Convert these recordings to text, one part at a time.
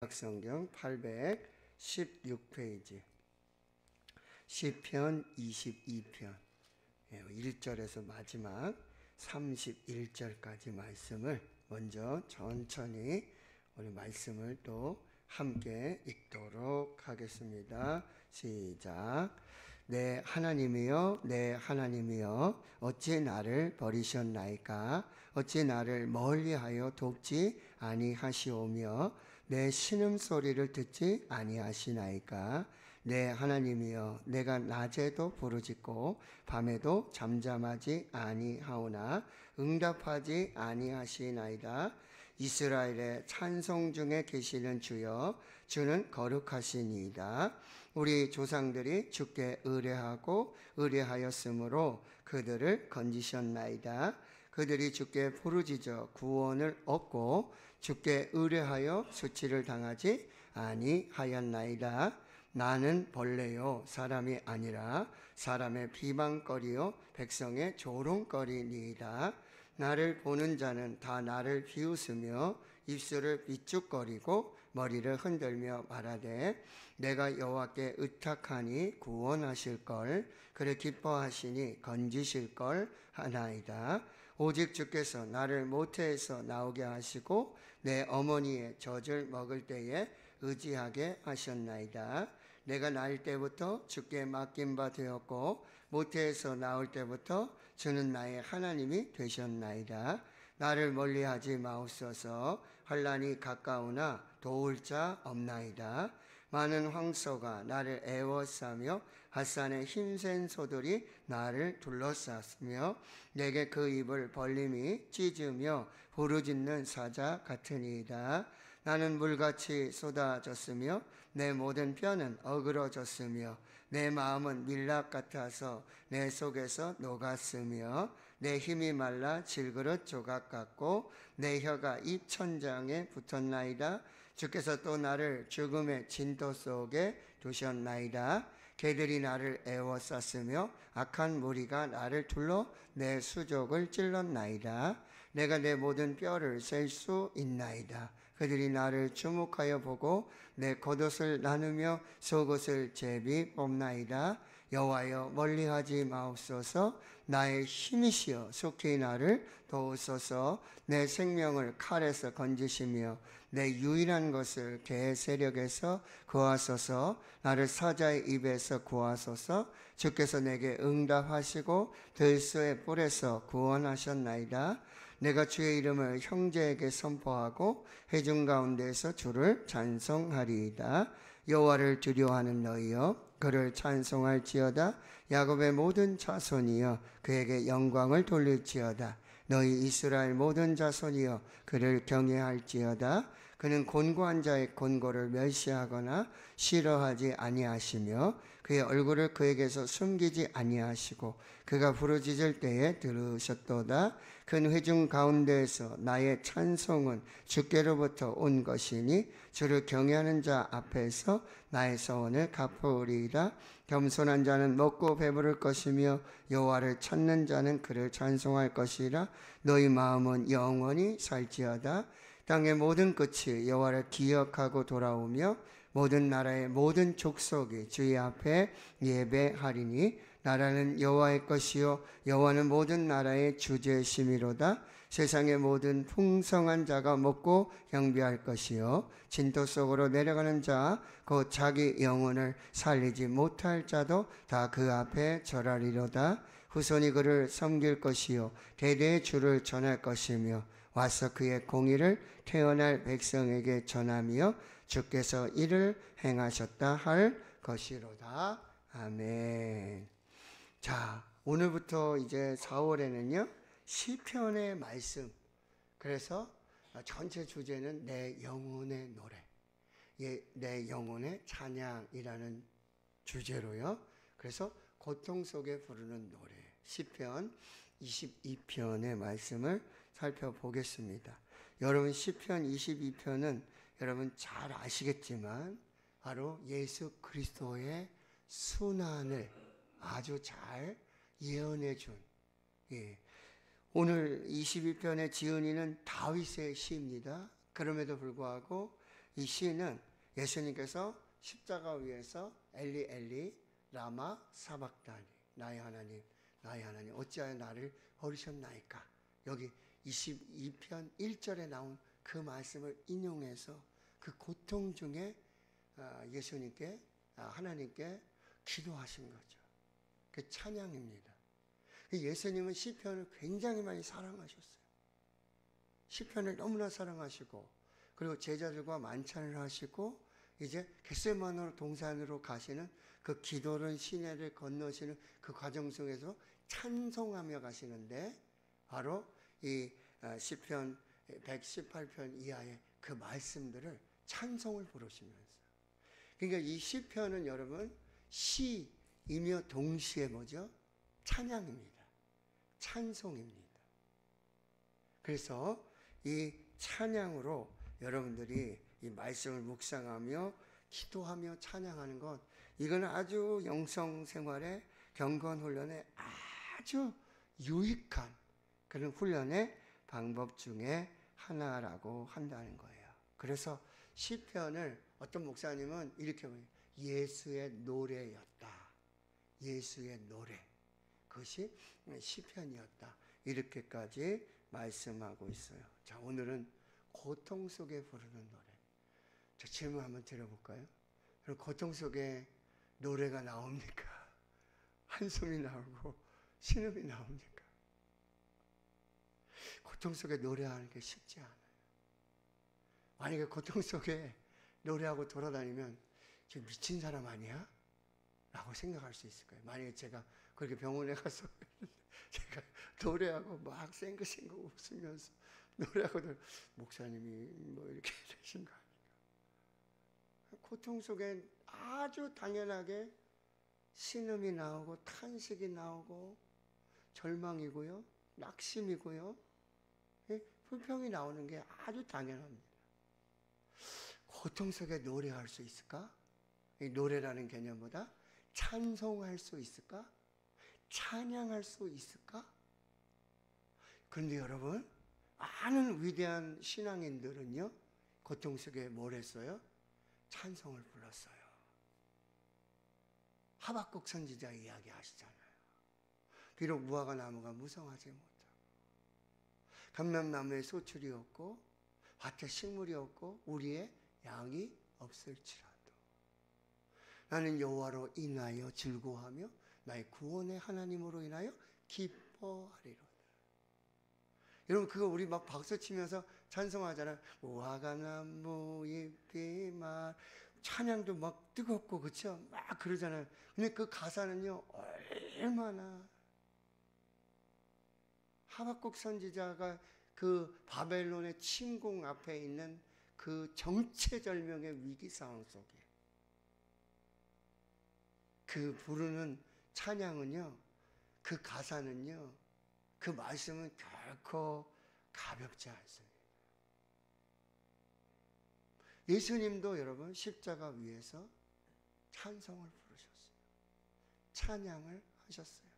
개역성경 816페이지 시편 22편 1절에서 마지막 31절까지 말씀을 먼저 천천히 우리 말씀을 또 함께 읽도록 하겠습니다. 시작. 내 하나님이여, 내 하나님이여, 어찌 나를 버리셨나이까? 어찌 나를 멀리하여 돕지 아니하시오며 내 신음소리를 듣지 아니하시나이까? 내 하나님이여, 내가 낮에도 부르짖고 밤에도 잠잠하지 아니하오나 응답하지 아니하시나이다. 이스라엘의 찬송 중에 계시는 주여, 주는 거룩하시니이다. 우리 조상들이 주께 의뢰하고 의뢰하였으므로 그들을 건지셨나이다. 그들이 주께 부르짖어 구원을 얻고 주께 의뢰하여 수치를 당하지 아니하였나이다. 나는 벌레요 사람이 아니라 사람의 비방거리요 백성의 조롱거리니이다. 나를 보는 자는 다 나를 비웃으며 입술을 삐죽거리고 머리를 흔들며 말하되 내가 여호와께 의탁하니 구원하실걸, 그를 기뻐하시니 건지실걸 하나이다. 오직 주께서 나를 모태에서 나오게 하시고 내 어머니의 젖을 먹을 때에 의지하게 하셨나이다. 내가 날 때부터 주께 맡긴 바 되었고 모태에서 나올 때부터 주는 나의 하나님이 되셨나이다. 나를 멀리하지 마옵소서. 환난이 가까우나 도울 자 없나이다. 많은 황소가 나를 애워싸며 핫산의 힘센 소들이 나를 둘러쌌으며 내게 그 입을 벌림이 찢으며 부르짖는 사자 같으니이다. 나는 물같이 쏟아졌으며 내 모든 뼈는 어그러졌으며 내 마음은 밀랍 같아서 내 속에서 녹았으며 내 힘이 말라 질그릇 조각 같고 내 혀가 입천장에 붙었나이다. 주께서 또 나를 죽음의 진토 속에 두셨나이다. 개들이 나를 애워쌌으며 악한 무리가 나를 둘러 내 수족을 찔렀나이다. 내가 내 모든 뼈를 셀 수 있나이다. 그들이 나를 주목하여 보고 내 겉옷을 나누며 속옷을 제비 뽑나이다. 여호와여 멀리하지 마옵소서. 나의 힘이시여 속히 나를 도우소서. 내 생명을 칼에서 건지시며 내 유일한 것을 개 세력에서 구하소서. 나를 사자의 입에서 구하소서. 주께서 내게 응답하시고 들소의 뿔에서 구원하셨나이다. 내가 주의 이름을 형제에게 선포하고 회중 가운데서 주를 찬송하리이다. 여호와를 두려워하는 너희여, 그를 찬송할지어다. 야곱의 모든 자손이여, 그에게 영광을 돌릴지어다. 너희 이스라엘 모든 자손이여, 그를 경외할지어다. 그는 곤고한 자의 곤고를 멸시하거나 싫어하지 아니하시며 그의 얼굴을 그에게서 숨기지 아니하시고 그가 부르짖을 때에 들으셨도다. 큰 회중 가운데에서 나의 찬송은 주께로부터 온 것이니 주를 경외하는 자 앞에서 나의 서원을 갚으리이다. 겸손한 자는 먹고 배부를 것이며 여호와를 찾는 자는 그를 찬송할 것이라. 너희 마음은 영원히 살지어다. 땅의 모든 끝이 여호와를 기억하고 돌아오며 모든 나라의 모든 족속이 주의 앞에 예배하리니 나라는 여호와의 것이요 여호와는 모든 나라의 주제심이로다. 세상의 모든 풍성한 자가 먹고 경배할 것이요 진토 속으로 내려가는 자 곧 자기 영혼을 살리지 못할 자도 다 그 앞에 절하리로다. 후손이 그를 섬길 것이요 대대의 주를 전할 것이며 와서 그의 공의를 태어날 백성에게 전하며 주께서 이를 행하셨다 할 것이로다. 아멘. 자, 오늘부터 이제 4월에는요 시편의 말씀, 그래서 전체 주제는 내 영혼의 노래, 내 영혼의 찬양이라는 주제로요. 그래서 고통 속에 부르는 노래, 시편 22편의 말씀을 살펴보겠습니다. 여러분, 시편 22편은 여러분 잘 아시겠지만 바로 예수 그리스도의 순환을 아주 잘 예언해 준, 오늘 22편의 지은이는 다윗의 시입니다. 그럼에도 불구하고 이 시는 예수님께서 십자가 위에서 엘리 엘리 라마 사박다니, 나의 하나님 나의 하나님 어찌하여 나를 버리셨나이까. 여기 22편 1절에 나온 그 말씀을 인용해서 그 고통 중에 예수님께 하나님께 기도하신 거죠. 그 찬양입니다. 예수님은 시편을 굉장히 많이 사랑하셨어요. 시편을 너무나 사랑하시고, 그리고 제자들과 만찬을 하시고 이제 겟세마네 동산으로 가시는 그 기도를 시내를 건너시는 그 과정 속에서 찬송하며 가시는데, 바로 이 시편 118편 이하의 그 말씀들을 찬송을 부르시면서, 그러니까 이 시편은 여러분 시이며 동시에 뭐죠? 찬양입니다. 찬송입니다. 그래서 이 찬양으로 여러분들이 이 말씀을 묵상하며 기도하며 찬양하는 것, 이건 아주 영성 생활의 경건 훈련에 아주 유익한 그런 훈련의 방법 중에 하나라고 한다는 거예요. 그래서 시편을 어떤 목사님은 이렇게 말해요. 예수의 노래였다. 예수의 노래. 그것이 시편이었다. 이렇게까지 말씀하고 있어요. 자, 오늘은 고통 속에 부르는 노래. 자, 질문 한번 드려볼까요? 그럼 고통 속에 노래가 나옵니까? 한숨이 나오고 신음이 나옵니까? 고통 속에 노래하는 게 쉽지 않아요. 만약에 고통 속에 노래하고 돌아다니면 저 미친 사람 아니야? 라고 생각할 수 있을 거예요. 만약에 제가 그렇게 병원에 가서 제가 노래하고 막 쌩긋쌩긋 웃으면서 노래하고 목사님이 뭐 이렇게 되신 거 아닌가? 고통 속에 아주 당연하게 신음이 나오고 탄식이 나오고 절망이고요, 낙심이고요, 불평이 나오는 게 아주 당연합니다. 고통 속에 노래할 수 있을까? 이 노래라는 개념보다 찬송할 수 있을까? 찬양할 수 있을까? 그런데 여러분, 많은 위대한 신앙인들은요, 고통 속에 뭘 했어요? 찬송을 불렀어요. 하박국 선지자 이야기 아시잖아요. 비록 무화과 나무가 무성하지 못하고 감람나무에 소출이 없고 밭에 식물이 없고 우리의 양이 없을지라도 나는 여호와로 인하여 즐거워하며 나의 구원의 하나님으로 인하여 기뻐하리로다. 여러분, 그거 우리 막 박수 치면서 찬송하잖아요. 무화과 나무 잎이 막 찬양도 막 뜨겁고 그렇죠? 막 그러잖아요. 근데 그 가사는요, 얼마나 하박국 선지자가 그 바벨론의 침공 앞에 있는 그 정체절명의 위기 상황 속에 그 부르는 찬양은요, 그 가사는요, 그 말씀은 결코 가볍지 않습니다. 예수님도 여러분 십자가 위에서 찬송을 부르셨어요. 찬양을 하셨어요.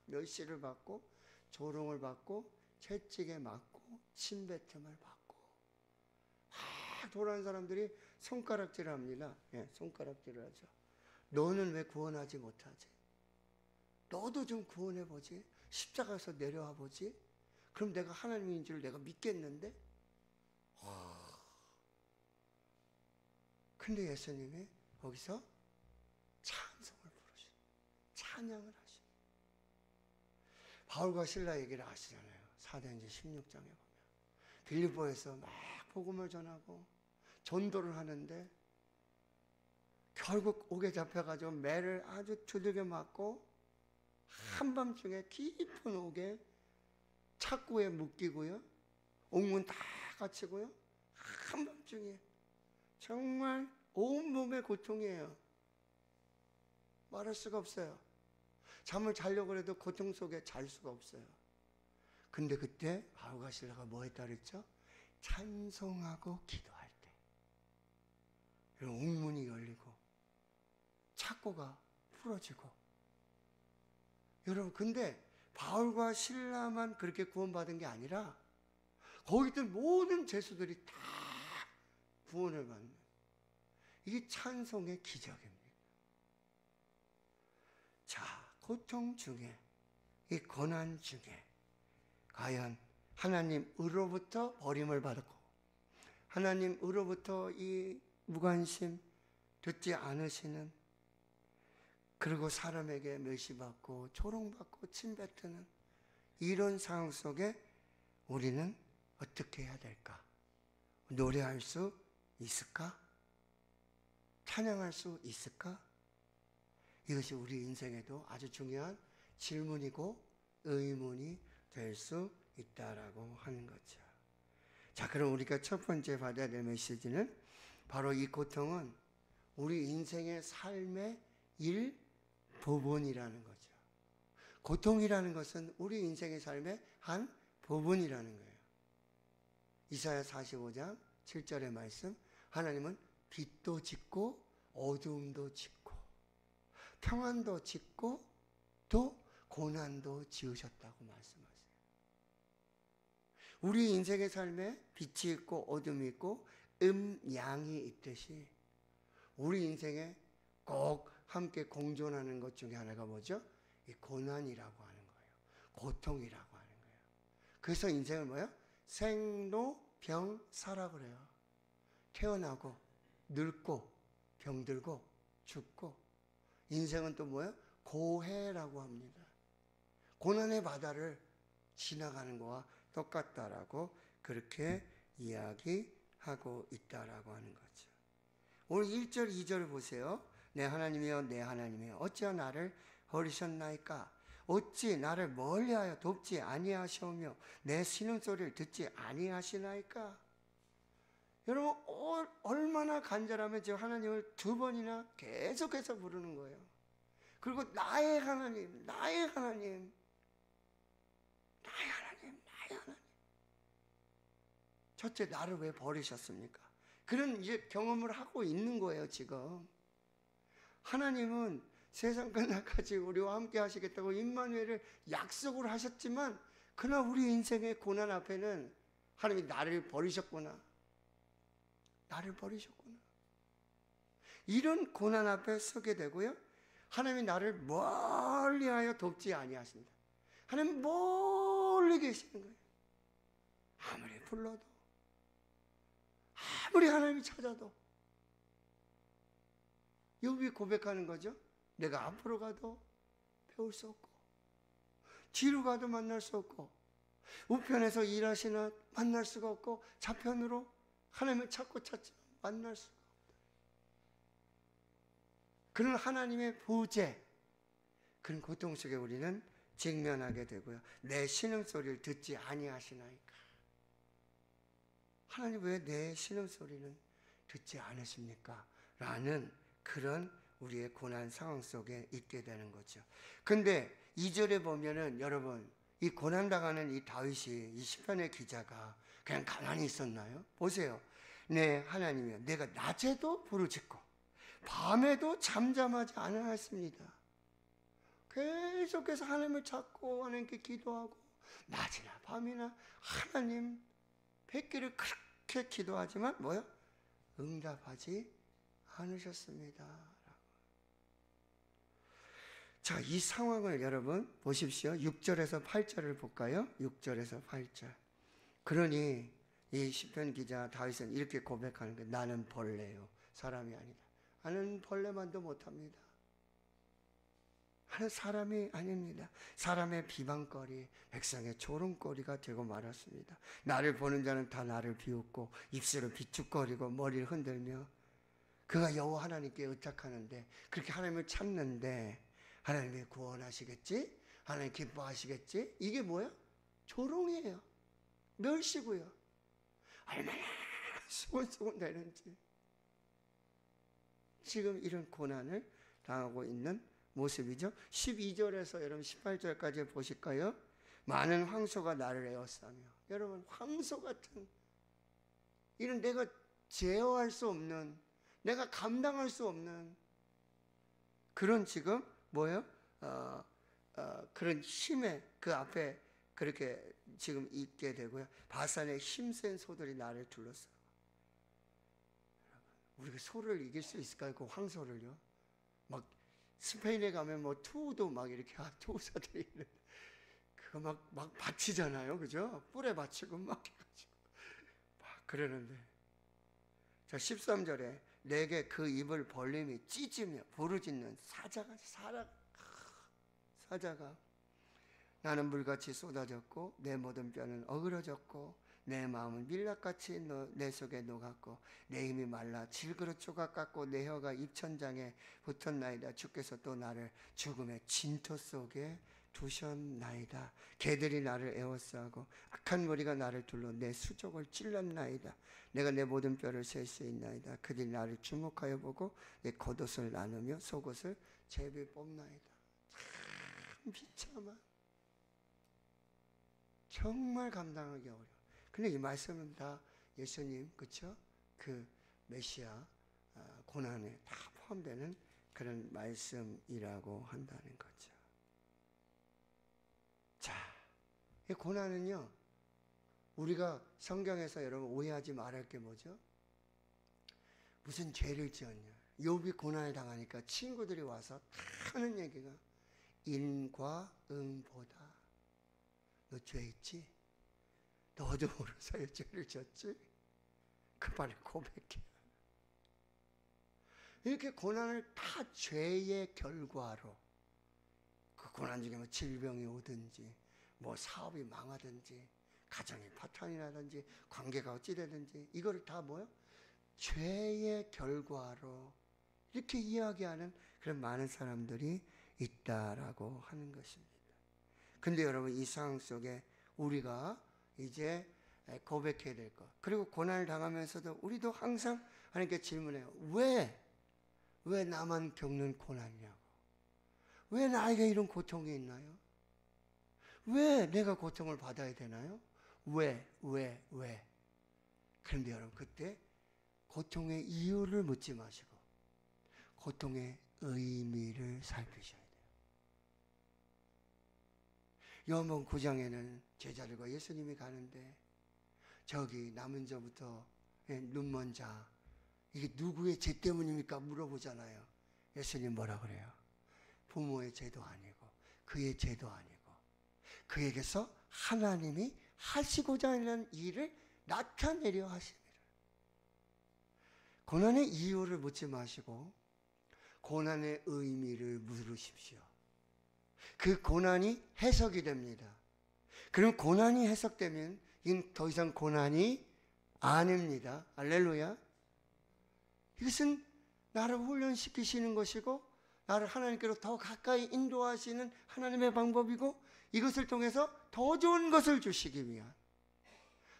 멸시를 받고 조롱을 받고 채찍에 맞고 침뱉음을 받고 돌아온 사람들이 손가락질을 합니다. 예, 손가락질을 하죠. 너는 왜 구원하지 못하지? 너도 좀 구원해보지. 십자가에서 내려와 보지. 그럼 내가 하나님인 줄 내가 믿겠는데? 근데 예수님이 거기서 찬송을 부르시고 찬양을 하시고, 바울과 실라 얘기를 아시잖아요. 사도행전 16장에 보면 빌립보에서 막 복음을 전하고 전도를 하는데 결국 옥에 잡혀가지고 매를 아주 두들겨 맞고 한밤중에 깊은 옥에 착고에 묶이고요, 옥문 다 갇히고요, 한밤중에 정말 온몸의 고통이에요. 말할 수가 없어요. 잠을 자려고 해도 고통 속에 잘 수가 없어요. 근데 그때 바울과 실라가 뭐 했다 그랬죠? 찬송하고 기도할 때 옥문이 열리고 착고가 풀어지고. 여러분, 근데 바울과 실라만 그렇게 구원받은 게 아니라 거기 있던 모든 죄수들이 다 구원을 받는, 이게 찬송의 기적입니다. 자, 고통 중에, 이 고난 중에 과연 하나님으로부터 버림을 받았고 하나님으로부터 이 무관심, 듣지 않으시는, 그리고 사람에게 멸시받고 조롱받고 침뱉는 이런 상황 속에 우리는 어떻게 해야 될까? 노래할 수 있을까? 찬양할 수 있을까? 이것이 우리 인생에도 아주 중요한 질문이고 의문이 될 수 있다라고 하는 거죠. 자, 그럼 우리가 첫 번째 받아야 될 메시지는 바로 이 고통은 우리 인생의 삶의 일부분이라는 거죠. 고통이라는 것은 우리 인생의 삶의 한 부분이라는 거예요. 이사야 45장 7절의 말씀, 하나님은 빛도 짓고 어두움도 짓고 평안도 짓고 또 고난도 지으셨다고 말씀하세요. 우리 인생의 삶에 빛이 있고 어둠이 있고 음양이 있듯이 우리 인생에 꼭 함께 공존하는 것 중에 하나가 뭐죠? 이 고난이라고 하는 거예요. 고통이라고 하는 거예요. 그래서 인생을 뭐예요? 생로병사라 그래요. 태어나고 늙고 병들고 죽고. 인생은 또 뭐예요? 고해라고 합니다. 고난의 바다를 지나가는 거와 똑같다라고 그렇게 이야기하고 있다라고 하는 거죠. 오늘 1절 2절을 보세요. 내 하나님이여 내 하나님이여 어찌하여 나를 버리셨나이까? 어찌 나를 멀리하여 돕지 아니하시오며 내 신음소리를 듣지 아니하시나이까? 여러분 얼마나 간절하면 지금 하나님을 두 번이나 계속해서 부르는 거예요. 그리고 나의 하나님, 나의 하나님, 나의 하나님, 나의 하나님. 첫째, 나를 왜 버리셨습니까? 그런 이제 경험을 하고 있는 거예요, 지금. 하나님은 세상 끝날까지 우리와 함께 하시겠다고 임마누엘을 약속을 하셨지만, 그러나 우리 인생의 고난 앞에는 하나님이 나를 버리셨구나. 나를 버리셨구나. 이런 고난 앞에 서게 되고요. 하나님이 나를 멀리하여 돕지 아니하신다. 하나님 멀리 계시는 거예요. 아무리 불러도, 아무리 하나님이 찾아도. 욥이 고백하는 거죠. 내가 앞으로 가도 배울 수 없고 뒤로 가도 만날 수 없고 우편에서 일하시나 만날 수가 없고 좌편으로 하나님을 찾고 찾지만 만날 수가 없다. 그런 하나님의 부재, 그런 고통 속에 우리는 직면하게 되고요. 내 신음소리를 듣지 아니하시나이까? 하나님 왜 내 신음소리는 듣지 않으십니까? 라는 그런 우리의 고난 상황 속에 있게 되는 거죠. 근데 2절에 보면은 여러분, 이 고난당하는 이 다윗이, 이 시편의 기자가 그냥 가만히 있었나요? 보세요. 내 하나님이여 내가 낮에도 부르짖고 밤에도 잠잠하지 않았습니다. 계속해서 하나님을 찾고 하나님께 기도하고 낮이나 밤이나 하나님 뵙기를 그렇게 기도하지만 뭐요? 응답하지 않으셨습니다. 자, 이 상황을 여러분 보십시오. 6절에서 8절을 볼까요? 6절에서 8절. 그러니 이 시편 기자 다윗은 이렇게 고백하는 거예요. 나는 벌레요, 사람이 아니다. 나는 벌레만도 못합니다. 나는 사람이 아닙니다. 사람의 비방거리, 백성의 조롱거리가 되고 말았습니다. 나를 보는 자는 다 나를 비웃고 입술을 비축거리고 머리를 흔들며, 그가 여호와 하나님께 의탁하는데, 그렇게 하나님을 찾는데 하나님이 구원하시겠지? 하나님 기뻐하시겠지? 이게 뭐야? 조롱이에요. 멸시고요. 얼마나 수곤수곤 되는지. 지금 이런 고난을 당하고 있는 모습이죠. 12절에서 여러분 18절까지 보실까요? 많은 황소가 나를 에워싸며. 여러분, 황소 같은, 이런 내가 제어할 수 없는, 내가 감당할 수 없는 그런 지금 뭐예요? 그런 힘에 그 앞에 그렇게 지금 있게 되고요. 바산의 힘센 소들이 나를 둘러싸고. 그 소를 이길 수 있을까요? 그 황소를요? 막 스페인에 가면 뭐 투우도 막 이렇게 투우사들이 있는데 그거 막 바치잖아요, 그죠? 뿔에 바치고 막 해가지고 막 그러는데, 자 13절에 내게 그 입을 벌림이 찢으며 부르짖는 사자가 나는 물같이 쏟아졌고 내 모든 뼈는 어그러졌고 내 마음은 밀랍같이 내 속에 녹았고 내 힘이 말라 질그릇 조각 같고 내 혀가 입천장에 붙었나이다. 주께서 또 나를 죽음의 진토 속에 두셨나이다. 개들이 나를 에워싸고 악한 머리가 나를 둘러 내 수족을 찔렀나이다. 내가 내 모든 뼈를 셀 수 있나이다. 그들이 나를 주목하여 보고 내 겉옷을 나누며 속옷을 제비 뽑나이다. 참 비참한, 정말 감당하기 어려워. 근데 이 말씀은 다 예수님, 그쵸? 그 메시아 고난에 다 포함되는 그런 말씀이라고 한다는 거죠. 자, 이 고난은요, 우리가 성경에서 여러분 오해하지 말할 게 뭐죠? 무슨 죄를 지었냐. 욥이 고난을 당하니까 친구들이 와서 다 하는 얘기가 인과 응보다. 너 죄 있지? 너도 모르사에 죄를 지었지? 그 빨리 고백해. 이렇게 고난을 다 죄의 결과로, 그 고난 중에 뭐 질병이 오든지 뭐 사업이 망하든지 가정이 파탄이 나든지 관계가 어찌 되든지 이거를 다 뭐요? 죄의 결과로 이렇게 이야기하는 그런 많은 사람들이 있다라고 하는 것입니다. 근데 여러분 이 상황 속에 우리가 이제 고백해야 될 것, 그리고 고난을 당하면서도 우리도 항상 하나님께 질문해요. 왜 나만 겪는 고난이냐고. 왜 나에게 이런 고통이 있나요? 왜 내가 고통을 받아야 되나요? 왜? 그런데 여러분 그때 고통의 이유를 묻지 마시고 고통의 의미를 살피셔야 돼요. 요한복음 9장에는 제자들과 예수님이 가는데 저기 남은 자부터 눈먼 자, 이게 누구의 죄 때문입니까? 물어보잖아요. 예수님 뭐라 그래요? 부모의 죄도 아니고 그의 죄도 아니고 그에게서 하나님이 하시고자 하는 일을 나타내려 하십니다. 고난의 이유를 묻지 마시고 고난의 의미를 물으십시오. 그 고난이 해석이 됩니다. 그럼 고난이 해석되면 이건 더 이상 고난이 아닙니다. 할렐루야. 이것은 나를 훈련시키시는 것이고 나를 하나님께로 더 가까이 인도하시는 하나님의 방법이고 이것을 통해서 더 좋은 것을 주시기 위한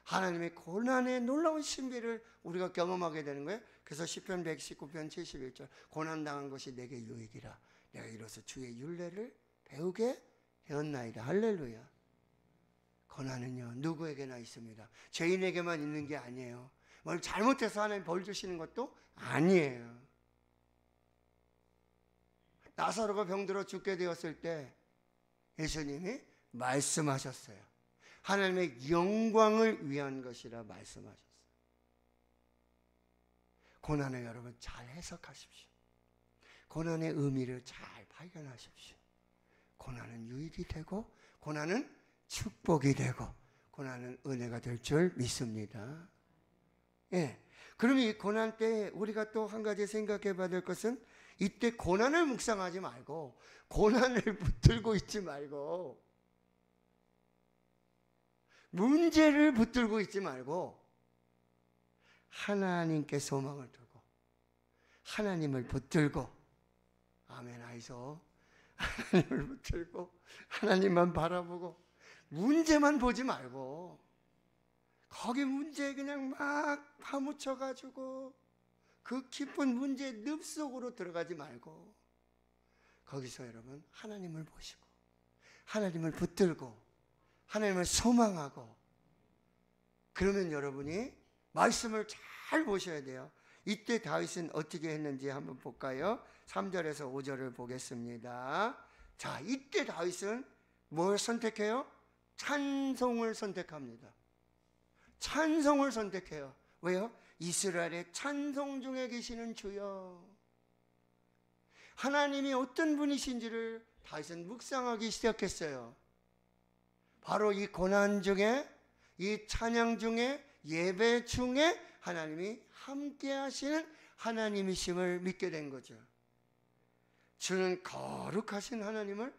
하나님의 고난의 놀라운 신비를 우리가 경험하게 되는 거예요. 그래서 시편 119편 71절 고난당한 것이 내게 유익이라 내가 이로써 주의 율례를 배우게 되었나이다. 할렐루야. 고난은요 누구에게나 있습니다. 죄인에게만 있는 게 아니에요. 뭘 잘못해서 하나님 벌 주시는 것도 아니에요. 나사로가 병들어 죽게 되었을 때 예수님이 말씀하셨어요. 하나님의 영광을 위한 것이라 말씀하셨어요. 고난을 여러분 잘 해석하십시오. 고난의 의미를 잘 발견하십시오. 고난은 유익이 되고 고난은 축복이 되고 고난은 은혜가 될 줄 믿습니다. 예. 그럼 이 고난 때 우리가 또 한 가지 생각해 봐야 될 것은 이때 고난을 묵상하지 말고 고난을 붙들고 있지 말고 문제를 붙들고 있지 말고 하나님께 소망을 두고 하나님을 붙들고 아멘 하이소 하나님을 붙들고 하나님만 바라보고 문제만 보지 말고 거기 문제에 그냥 막 파묻혀가지고 그 깊은 문제의 늪 속으로 들어가지 말고 거기서 여러분 하나님을 보시고 하나님을 붙들고 하나님을 소망하고 그러면 여러분이 말씀을 잘 보셔야 돼요. 이때 다윗은 어떻게 했는지 한번 볼까요? 3절에서 5절을 보겠습니다. 자, 이때 다윗은 뭘 선택해요? 찬송을 선택합니다. 찬송을 선택해요. 왜요? 이스라엘의 찬송 중에 계시는 주여. 하나님이 어떤 분이신지를 다윗은 묵상하기 시작했어요. 바로 이 고난 중에, 이 찬양 중에, 예배 중에 하나님이 함께 하시는 하나님이심을 믿게 된 거죠. 주는 거룩하신 하나님을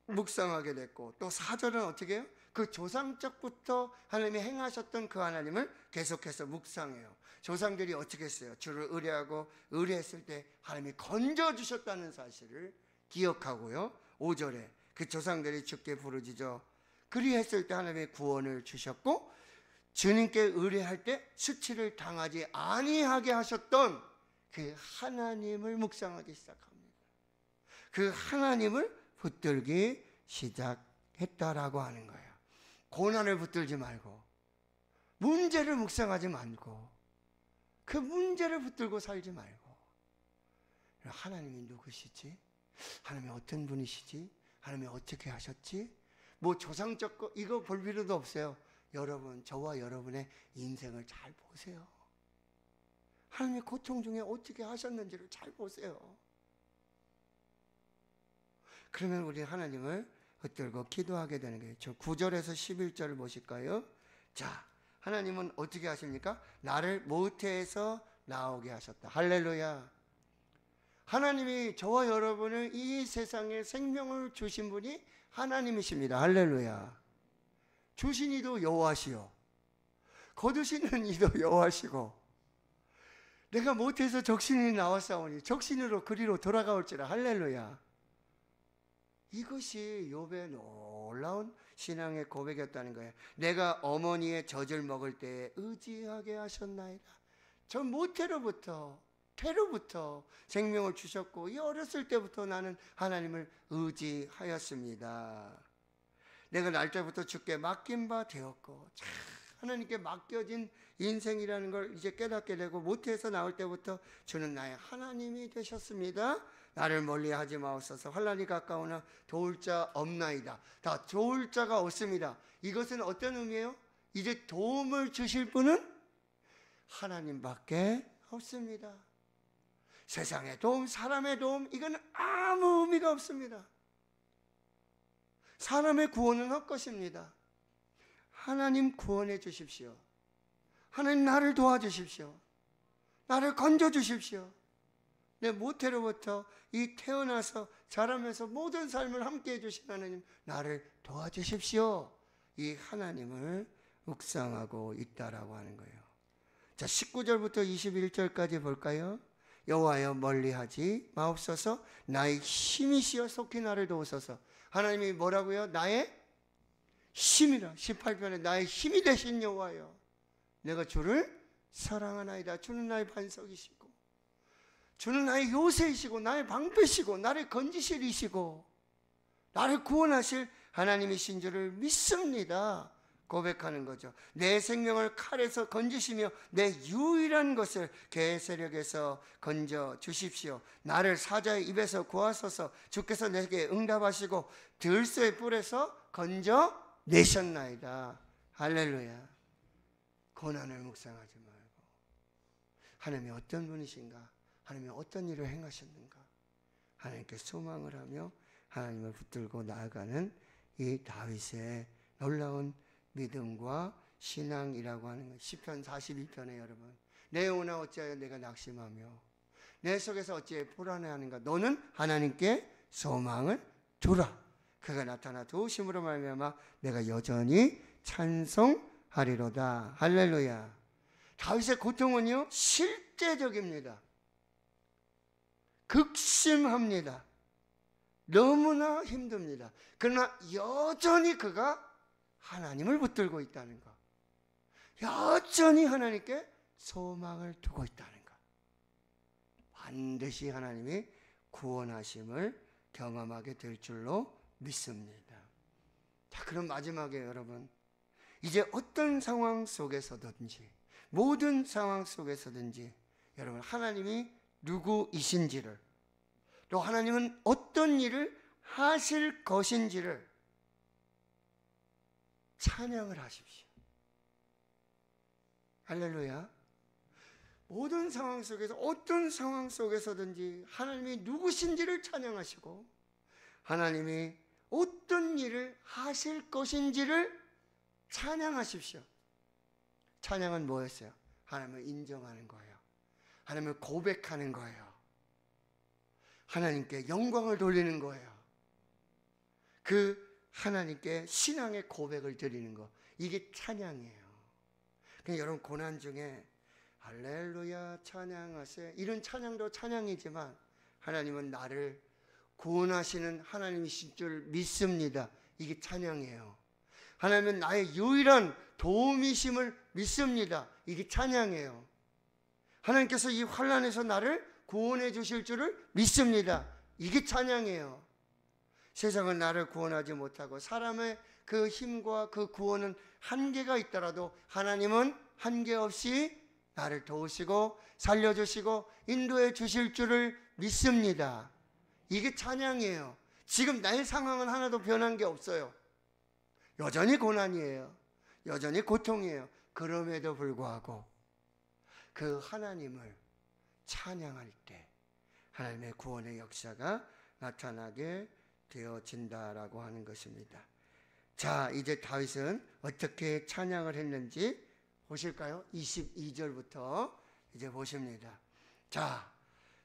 묵상하게 됐고, 또 4절은 어떻게 해요? 그 조상적부터 하나님이 행하셨던 그 하나님을 계속해서 묵상해요. 조상들이 어떻게 했어요? 주를 의뢰하고 의뢰했을 때 하나님이 건져주셨다는 사실을 기억하고요. 5절에 그 조상들이 주께 부르짖어 그리했을 때 하나님의 구원을 주셨고, 주님께 의뢰할 때 수치를 당하지 아니하게 하셨던 그 하나님을 묵상하기 시작합니다. 그 하나님을 붙들기 시작했다라고 하는 거예요. 고난을 붙들지 말고, 문제를 묵상하지 말고, 그 문제를 붙들고 살지 말고, 하나님이 누구시지? 하나님이 어떤 분이시지? 하나님이 어떻게 하셨지? 뭐 조상적 거 이거 볼 필요도 없어요. 여러분, 저와 여러분의 인생을 잘 보세요. 하나님의 고통 중에 어떻게 하셨는지를 잘 보세요. 그러면 우리 하나님을 붙들고 기도하게 되는 거예요. 저 9절에서 11절을 보실까요? 자, 하나님은 어떻게 하십니까? 나를 모태에서 나오게 하셨다. 할렐루야. 하나님이 저와 여러분을 이 세상에 생명을 주신 분이 하나님이십니다. 할렐루야. 주신 이도 여호와시요, 거두시는 이도 여호와시고, 내가 모태에서 적신이 나왔사오니 적신으로 그리로 돌아가올지라. 할렐루야. 이것이 욥의 놀라운 신앙의 고백이었다는 거예요. 내가 어머니의 젖을 먹을 때에 의지하게 하셨나이다. 저 모태로부터, 태로부터 생명을 주셨고, 이 어렸을 때부터 나는 하나님을 의지하였습니다. 내가 날 때부터 주께 맡긴 바 되었고, 하나님께 맡겨진 인생이라는 걸 이제 깨닫게 되고, 모태에서 나올 때부터 주는 나의 하나님이 되셨습니다. 나를 멀리하지 마옵소서. 환난이 가까우나 도울 자 없나이다. 다 도울 자가 없습니다. 이것은 어떤 의미예요? 이제 도움을 주실 분은 하나님밖에 없습니다. 세상의 도움, 사람의 도움, 이건 아무 의미가 없습니다. 사람의 구원은 헛것입니다. 하나님 구원해 주십시오. 하나님 나를 도와주십시오. 나를 건져주십시오. 내 모태로부터 이 태어나서 자라면서 모든 삶을 함께 해주신 하나님, 나를 도와주십시오. 이 하나님을 묵상하고 있다라고 하는 거예요. 자, 19절부터 21절까지 볼까요? 여호와여 멀리하지 마옵소서. 나의 힘이시여 속히 나를 도우소서. 하나님이 뭐라고요? 나의 힘이라. 18편에 나의 힘이 되신 여호와여, 내가 주를 사랑하나이다. 주는 나의 반석이시고, 주는 나의 요새이시고, 나의 방패시고, 나를 건지실이시고, 나를 구원하실 하나님이신 줄을 믿습니다. 고백하는 거죠. 내 생명을 칼에서 건지시며 내 유일한 것을 개 세력에서 건져 주십시오. 나를 사자의 입에서 구하소서. 주께서 내게 응답하시고 들소의 뿔에서 건져 내셨나이다. 할렐루야. 고난을 묵상하지 말고, 하나님이 어떤 분이신가, 하나님이 어떤 일을 행하셨는가, 하나님께 소망을 하며 하나님을 붙들고 나아가는 이 다윗의 놀라운 믿음과 신앙이라고 하는 것. 시편 42편에 여러분, 내 영혼아 어찌하여 내가 낙심하며 내 속에서 어찌하여 불안해하는가. 너는 하나님께 소망을 두라. 그가 나타나 도우심으로 말미암아 내가 여전히 찬송하리로다. 할렐루야. 다윗의 고통은요 실제적입니다. 극심합니다. 너무나 힘듭니다. 그러나 여전히 그가 하나님을 붙들고 있다는 것, 여전히 하나님께 소망을 두고 있다는 것, 반드시 하나님이 구원하심을 경험하게 될 줄로 믿습니다. 자, 그럼 마지막에 여러분, 이제 어떤 상황 속에서든지, 모든 상황 속에서든지 여러분, 하나님이 누구이신지를, 또 하나님은 어떤 일을 하실 것인지를 찬양을 하십시오. 할렐루야. 모든 상황 속에서 어떤 상황 속에서든지 하나님이 누구신지를 찬양하시고 하나님이 어떤 일을 하실 것인지를 찬양하십시오. 찬양은 뭐였어요? 하나님을 인정하는 거예요. 하나님을 고백하는 거예요. 하나님께 영광을 돌리는 거예요. 그 하나님께 신앙의 고백을 드리는 거, 이게 찬양이에요. 그냥 여러분 고난 중에 할렐루야 찬양하세 이런 찬양도 찬양이지만 하나님은 나를 구원하시는 하나님이신 줄 믿습니다. 이게 찬양이에요. 하나님은 나의 유일한 도움이심을 믿습니다. 이게 찬양이에요. 하나님께서 이 환난에서 나를 구원해 주실 줄을 믿습니다. 이게 찬양이에요. 세상은 나를 구원하지 못하고 사람의 그 힘과 그 구원은 한계가 있더라도 하나님은 한계 없이 나를 도우시고 살려주시고 인도해 주실 줄을 믿습니다. 이게 찬양이에요. 지금 나의 상황은 하나도 변한 게 없어요. 여전히 고난이에요. 여전히 고통이에요. 그럼에도 불구하고 그 하나님을 찬양할 때 하나님의 구원의 역사가 나타나게 되어진다라고 하는 것입니다. 자, 이제 다윗은 어떻게 찬양을 했는지 보실까요? 22절부터 이제 보십니다. 자,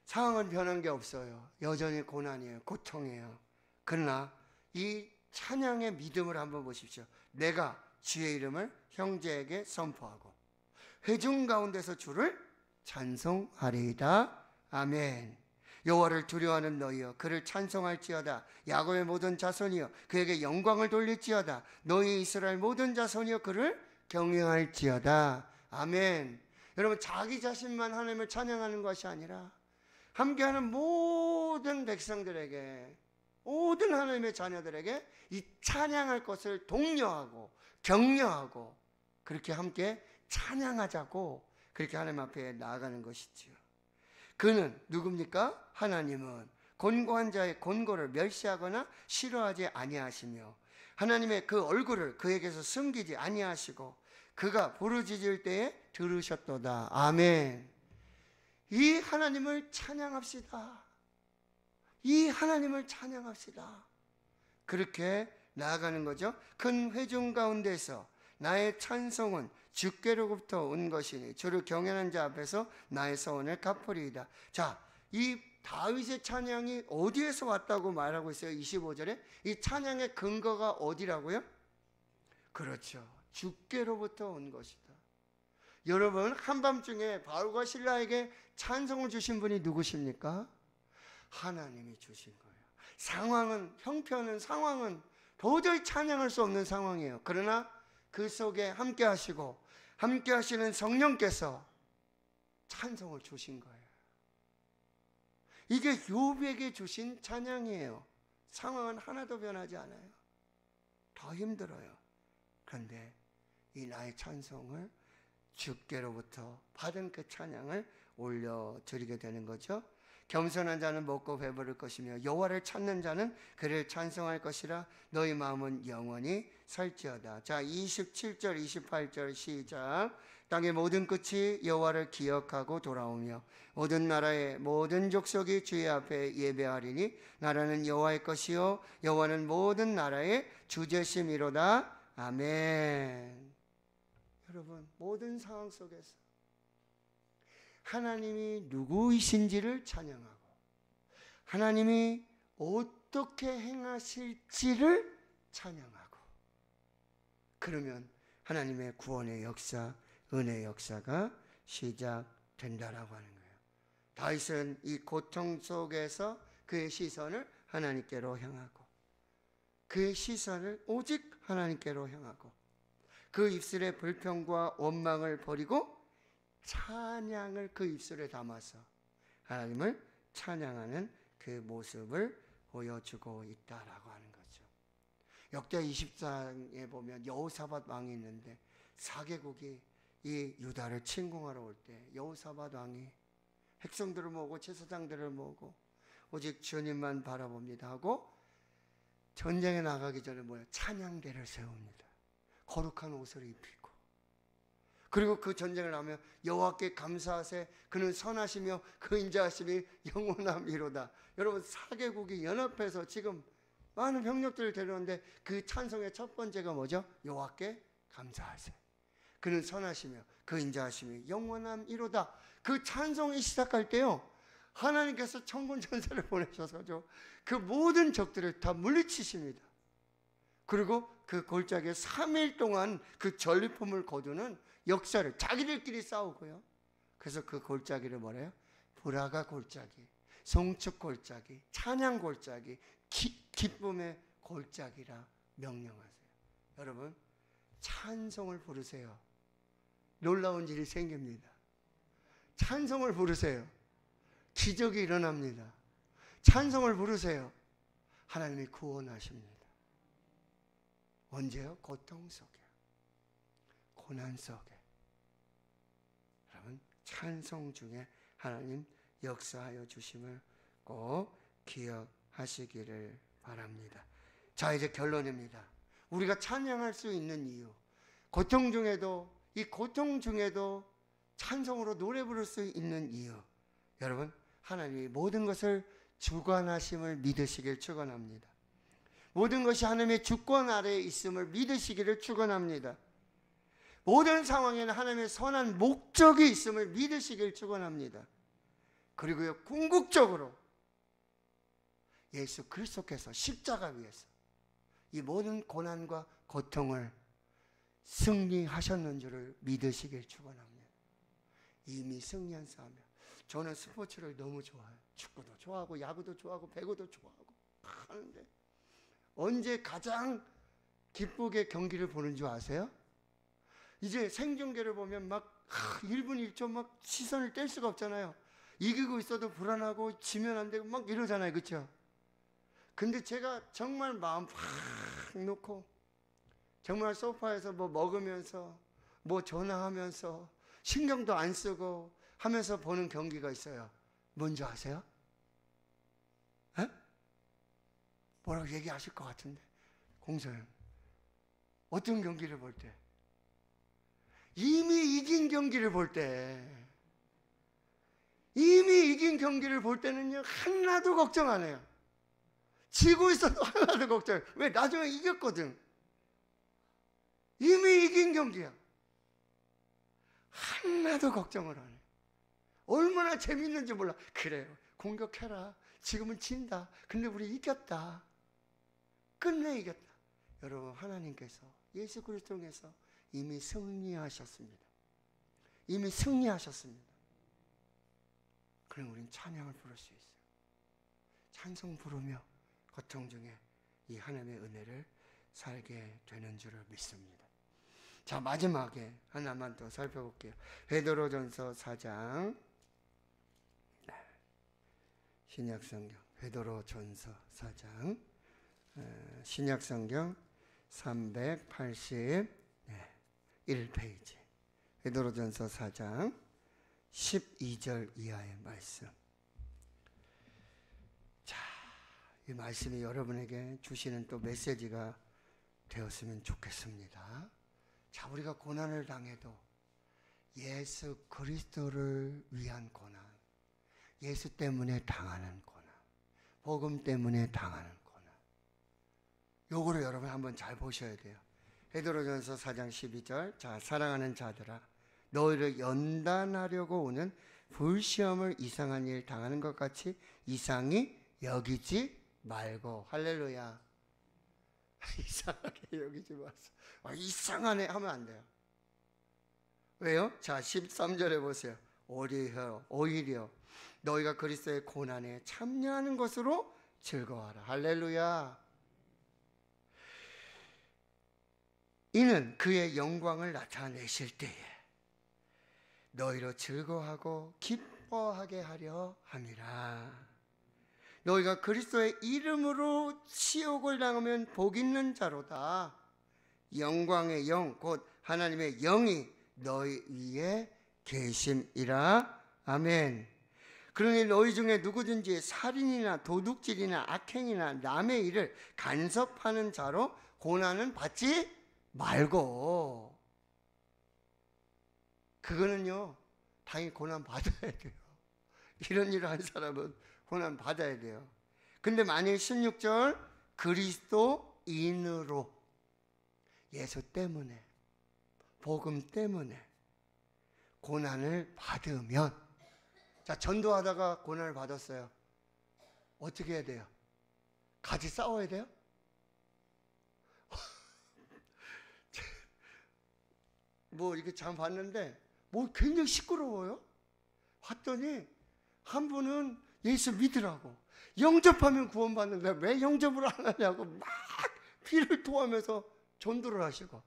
상황은 변한 게 없어요. 여전히 고난이에요. 고통이에요. 그러나 이 찬양의 믿음을 한번 보십시오. 내가 주의 이름을 형제에게 선포하고 회중 가운데서 주를 찬송하리이다. 아멘. 여호와를 두려워하는 너희여 그를 찬송할지어다. 야곱의 모든 자손이여 그에게 영광을 돌릴지어다. 너희 이스라엘 모든 자손이여 그를 경외할지어다. 아멘. 여러분, 자기 자신만 하나님을 찬양하는 것이 아니라 함께하는 모든 백성들에게, 모든 하나님의 자녀들에게 이 찬양할 것을 독려하고 격려하고 그렇게 함께 찬양하자고 그렇게 하나님 앞에 나아가는 것이지요. 그는 누굽니까? 하나님은 곤고한 자의 곤고를 멸시하거나 싫어하지 아니하시며 하나님의 그 얼굴을 그에게서 숨기지 아니하시고 그가 부르짖을 때에 들으셨도다. 아멘. 이 하나님을 찬양합시다. 이 하나님을 찬양합시다. 그렇게 나아가는 거죠. 큰 회중 가운데서 나의 찬송은 주께로부터 온 것이니 주를 경외하는 자 앞에서 나의 서원을 갚으리이다. 자, 이 다윗의 찬양이 어디에서 왔다고 말하고 있어요? 25절에 이 찬양의 근거가 어디라고요? 그렇죠. 주께로부터 온 것이다. 여러분, 한밤중에 바울과 실라에게 찬송을 주신 분이 누구십니까? 하나님이 주신 거예요. 상황은, 형편은, 상황은 도저히 찬양할 수 없는 상황이에요. 그러나 그 속에 함께 하시고 함께 하시는 성령께서 찬송을 주신 거예요. 이게 욥에게 주신 찬양이에요. 상황은 하나도 변하지 않아요. 더 힘들어요. 그런데 이 나의 찬송을 주께로부터 받은 그 찬양을 올려드리게 되는 거죠. 겸손한 자는 먹고 배부를 것이며 여호와를 찾는 자는 그를 찬송할 것이라. 너희 마음은 영원히 살지어다. 자, 27절 28절 시작. 땅의 모든 끝이 여호와를 기억하고 돌아오며 모든 나라의 모든 족속이 주의 앞에 예배하리니 나라는 여호와의 것이요 여호와는 모든 나라의 주제심이로다. 아멘. 여러분, 모든 상황 속에서 하나님이 누구이신지를 찬양하고 하나님이 어떻게 행하실지를 찬양하고 그러면 하나님의 구원의 역사, 은혜의 역사가 시작된다라고 하는 거예요. 다윗은 이 고통 속에서 그의 시선을 하나님께로 향하고 그의 시선을 오직 하나님께로 향하고 그 입술의 불평과 원망을 버리고 찬양을 그 입술에 담아서 하나님을 찬양하는 그 모습을 보여주고 있다라고 하는 거죠. 역대 20장에 보면 여호사밧 왕이 있는데 4개국이 이 유다를 침공하러 올 때 여호사밧 왕이 백성들을 모으고 제사장들을 모으고 오직 주님만 바라봅니다 하고 전쟁에 나가기 전에 찬양대를 세웁니다. 거룩한 옷을 입히고 그리고 그 전쟁을 하며 여호와께 감사하세. 그는 선하시며 그 인자하심이 영원함이로다. 여러분, 4개국이 연합해서 지금 많은 병력들을 데려오는데 그 찬송의 첫 번째가 뭐죠? 여호와께 감사하세. 그는 선하시며 그 인자하심이 영원함이로다. 그 찬송이 시작할 때요, 하나님께서 천군 천사를 보내셔서 그 모든 적들을 다 물리치십니다. 그리고 그 골짜기에 3일 동안 그 전리품을 거두는 역사를 자기들끼리 싸우고요. 그래서 그 골짜기를 뭐래요? 브라가 골짜기, 송축 골짜기, 찬양 골짜기, 기쁨의 골짜기라 명령하세요. 여러분, 찬송을 부르세요. 놀라운 일이 생깁니다. 찬송을 부르세요. 기적이 일어납니다. 찬송을 부르세요. 하나님이 구원하십니다. 언제요? 고통 속에, 고난 속에. 여러분, 찬송 중에 하나님 역사하여 주심을 꼭 기억하시기를 바랍니다. 자, 이제 결론입니다. 우리가 찬양할 수 있는 이유, 고통 중에도, 이 고통 중에도 찬송으로 노래 부를 수 있는 이유, 여러분, 하나님이 모든 것을 주관하심을 믿으시길 축원합니다. 모든 것이 하나님의 주권 아래에 있음을 믿으시기를 축원합니다. 모든 상황에는 하나님의 선한 목적이 있음을 믿으시길 축원합니다. 그리고요, 궁극적으로 예수 그리스도께서 십자가 위에서 이 모든 고난과 고통을 승리하셨는 줄을 믿으시길 축원합니다. 이미 승리한 싸움이야. 저는 스포츠를 너무 좋아해요. 축구도 좋아하고 야구도 좋아하고 배구도 좋아하고 하는데, 언제 가장 기쁘게 경기를 보는 줄 아세요? 이제 생중계를 보면 막 1분 1초 막 시선을 뗄 수가 없잖아요. 이기고 있어도 불안하고 지면 안 되고 막 이러잖아요. 그렇죠? 근데 제가 정말 마음 확 놓고 정말 소파에서 뭐 먹으면서 뭐 전화하면서 신경도 안 쓰고 하면서 보는 경기가 있어요. 뭔지 아세요? 에? 뭐라고 얘기하실 것 같은데. 공소연, 어떤 경기를 볼 때? 이미 이긴 경기를 볼 때, 이미 이긴 경기를 볼 때는요, 하나도 걱정 안 해요. 지고 있어도 하나도 걱정 안 해요. 왜? 나중에 이겼거든. 이미 이긴 경기야. 하나도 걱정을 안 해요. 얼마나 재밌는지 몰라. 그래요, 공격해라. 지금은 진다. 근데 우리 이겼다. 끝내 이겼다. 여러분, 하나님께서 예수 그리스도 통해서 이미 승리하셨습니다. 이미 승리하셨습니다. 그럼 우린 찬양을 부를 수 있어요. 찬송 부르며 고통 중에 이 하나님의 은혜를 살게 되는 줄을 믿습니다. 자, 마지막에 하나만 더 살펴볼게요. 베드로전서 4장, 신약성경 베드로전서 4장, 신약성경 381페이지, 베드로전서 4장 12절 이하의 말씀. 자, 이 말씀이 여러분에게 주시는 또 메시지가 되었으면 좋겠습니다. 자, 우리가 고난을 당해도 예수 그리스도를 위한 고난, 예수 때문에 당하는 고난, 복음 때문에 당하는 고난, 요거를 여러분 한번 잘 보셔야 돼요. 베드로전서 4장 12절, 자, 사랑하는 자들아, 너희를 연단하려고 오는 불시험을 이상한 일 당하는 것 같이 이상히 여기지 말고. 할렐루야. 이상하게 여기지 마세요. 이상하네 하면 안 돼요. 왜요? 자, 13절에 보세요. 오히려 너희가 그리스도의 고난에 참여하는 것으로 즐거워하라. 할렐루야. 이는 그의 영광을 나타내실 때에 너희로 즐거워하고 기뻐하게 하려 함이라. 너희가 그리스도의 이름으로 치욕을 당하면 복 있는 자로다. 영광의 영, 곧 하나님의 영이 너희 위에 계심이라. 아멘. 그러니 너희 중에 누구든지 살인이나 도둑질이나 악행이나 남의 일을 간섭하는 자로 고난은 받지 말고. 그거는요, 당연히 고난 받아야 돼요. 이런 일을 한 사람은 고난 받아야 돼요. 근데 만일 16절 그리스도인으로, 예수 때문에, 복음 때문에 고난을 받으면, 자, 전도하다가 고난을 받았어요. 어떻게 해야 돼요? 같이 싸워야 돼요? 뭐 이렇게 참 봤는데 뭐 굉장히 시끄러워요. 봤더니 한 분은 예수 믿으라고, 영접하면 구원받는데 왜 영접을 안 하냐고 막 피를 토하면서 전도를 하시고,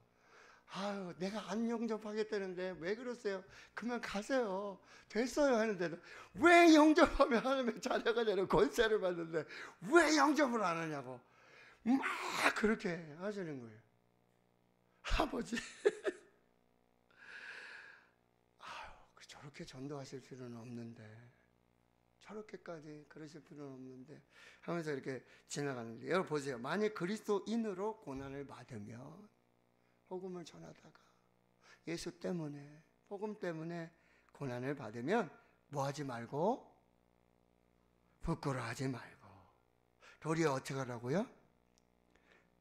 아유, 내가 안 영접하겠다는데 왜 그러세요? 그만 가세요. 됐어요. 하는데도 왜 영접하면 하나님의 자녀가 되는 권세를 받는데 왜 영접을 안 하냐고 막 그렇게 하시는 거예요. 아버지, 아유, 저렇게 전도하실 필요는 없는데, 저렇게까지 그러실 필요는 없는데 하면서 이렇게 지나가는데, 여러분 보세요. 만약 그리스도인으로 고난을 받으면, 복음을 전하다가 예수 때문에, 복음 때문에 고난을 받으면 뭐 하지 말고, 부끄러워하지 말고 도리어 어떻게 하라고요?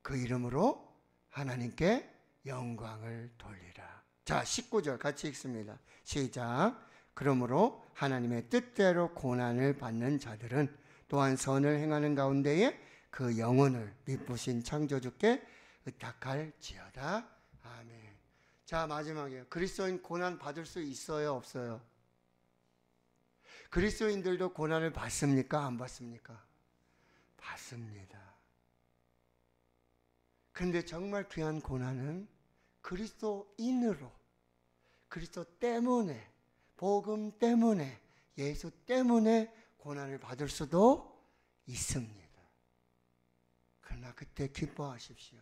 그 이름으로 하나님께 영광을 돌리라. 자, 19절 같이 읽습니다. 시작. 그러므로 하나님의 뜻대로 고난을 받는 자들은 또한 선을 행하는 가운데에 그 영혼을 미쁘신 창조주께 의탁할지어다. 아멘. 자, 마지막이에요. 그리스도인 고난 받을 수 있어요, 없어요? 그리스도인들도 고난을 받습니까, 안 받습니까? 받습니다. 그런데 정말 귀한 고난은 그리스도인으로, 그리스도 때문에, 복음 때문에, 예수 때문에 고난을 받을 수도 있습니다. 그러나 그때 기뻐하십시오.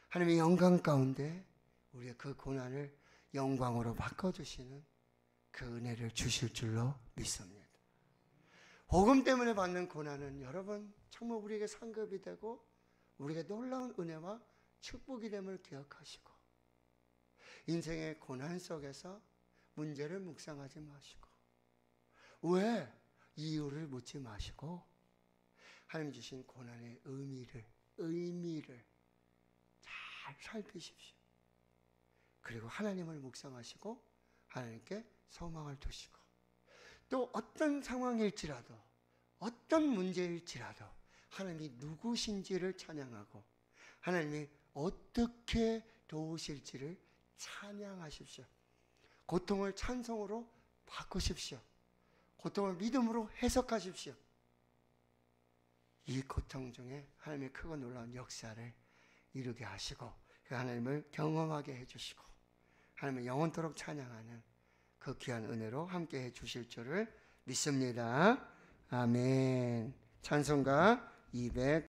하나님의 영광 가운데 우리의 그 고난을 영광으로 바꿔주시는 그 은혜를 주실 줄로 믿습니다. 복음 때문에 받는 고난은 여러분 정말 우리에게 상급이 되고 우리에게 놀라운 은혜와 축복이 됨을 기억하시고, 인생의 고난 속에서 문제를 묵상하지 마시고, 왜? 이유를 묻지 마시고, 하나님 주신 고난의 의미를 잘 살피십시오. 그리고 하나님을 묵상하시고 하나님께 소망을 두시고, 또 어떤 상황일지라도, 어떤 문제일지라도 하나님이 누구신지를 찬양하고 하나님이 어떻게 도우실지를 찬양하십시오. 고통을 찬송으로 바꾸십시오. 고통을 믿음으로 해석하십시오. 이 고통 중에 하나님의 크고 놀라운 역사를 이루게 하시고 그 하나님을 경험하게 해주시고 하나님을 영원토록 찬양하는 그 귀한 은혜로 함께 해주실 줄을 믿습니다. 아멘. 찬송가 200